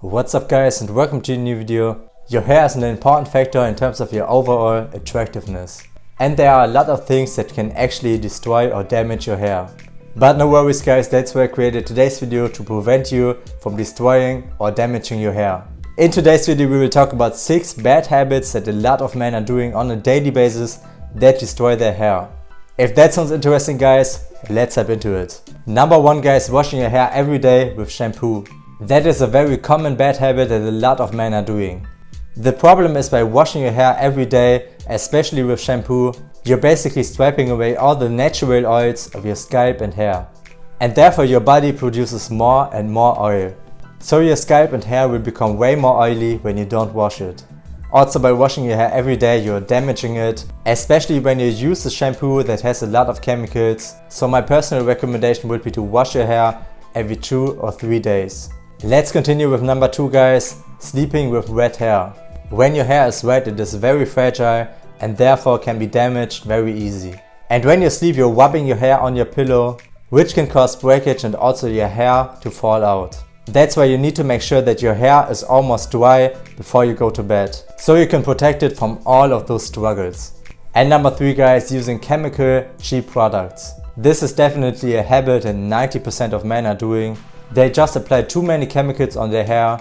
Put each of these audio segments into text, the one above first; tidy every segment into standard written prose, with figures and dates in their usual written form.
What's up guys and welcome to a new video. Your hair is an important factor in terms of your overall attractiveness. And there are a lot of things that can actually destroy or damage your hair. But no worries guys, that's why I created today's video to prevent you from destroying or damaging your hair. In today's video we will talk about 6 bad habits that a lot of men are doing on a daily basis that destroy their hair. If that sounds interesting guys, let's hop into it. Number 1 guys, washing your hair every day with shampoo. That is a very common bad habit that a lot of men are doing. The problem is by washing your hair every day, especially with shampoo, you're basically swiping away all the natural oils of your scalp and hair. And therefore your body produces more and more oil. So your scalp and hair will become way more oily when you don't wash it. Also by washing your hair every day you're damaging it, especially when you use a shampoo that has a lot of chemicals. So my personal recommendation would be to wash your hair every 2 or 3 days. Let's continue with number 2 guys, sleeping with wet hair. When your hair is wet it is very fragile and therefore can be damaged very easy. And when you sleep you're rubbing your hair on your pillow, which can cause breakage and also your hair to fall out. That's why you need to make sure that your hair is almost dry before you go to bed, so you can protect it from all of those struggles. And number 3 guys, using chemical cheap products. This is definitely a habit that 90% of men are doing. They just apply too many chemicals on their hair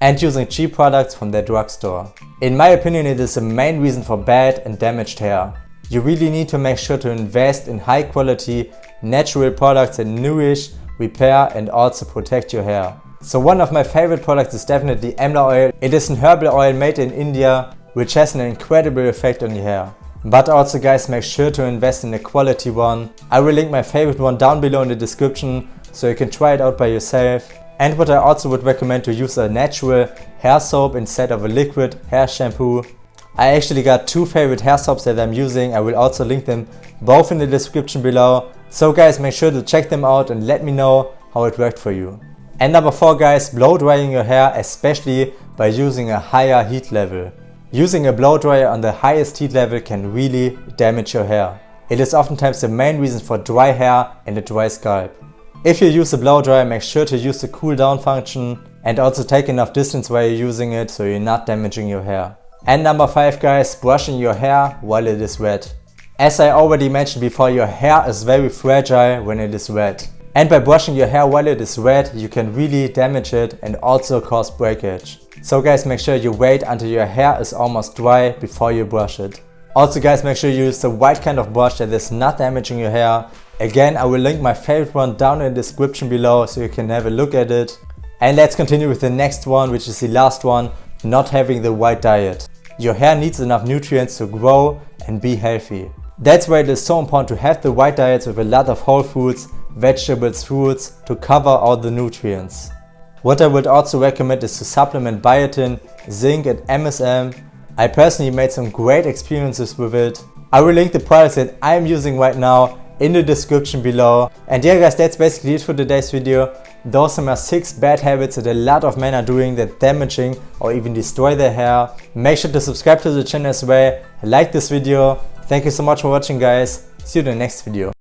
and using cheap products from their drugstore. In my opinion it is the main reason for bad and damaged hair. You really need to make sure to invest in high quality natural products that nourish, repair and also protect your hair. So one of my favorite products is definitely amla oil. It is an herbal oil made in India which has an incredible effect on your hair. But also guys, make sure to invest in a quality one. I will link my favorite one down below in the description so you can try it out by yourself. And what I also would recommend to use a natural hair soap instead of a liquid hair shampoo. I actually got 2 favorite hair soaps that I'm using. I will also link them both in the description below. So guys, make sure to check them out and let me know how it worked for you. And number 4 guys, blow drying your hair, especially by using a higher heat level. Using a blow dryer on the highest heat level can really damage your hair. It is oftentimes the main reason for dry hair and a dry scalp. If you use a blow dryer, make sure to use the cool down function and also take enough distance while you're using it so you're not damaging your hair. And number 5 guys, brushing your hair while it is wet. As I already mentioned before, your hair is very fragile when it is wet. And by brushing your hair while it is wet, you can really damage it and also cause breakage. So guys, make sure you wait until your hair is almost dry before you brush it. Also guys, make sure you use the right kind of brush that is not damaging your hair. Again, I will link my favorite one down in the description below so you can have a look at it. And let's continue with the next one, which is the last one, not having the right diet. Your hair needs enough nutrients to grow and be healthy. That's why it is so important to have the right diets with a lot of whole foods, vegetables, fruits to cover all the nutrients. What I would also recommend is to supplement biotin, zinc and MSM. I personally made some great experiences with it. I will link the products that I am using right now in the description below. And yeah guys, that's basically it for today's video. Those are my 6 bad habits that a lot of men are doing that damaging or even destroy their hair. Make sure to subscribe to the channel as well, like this video. Thank you so much for watching guys. See you in the next video.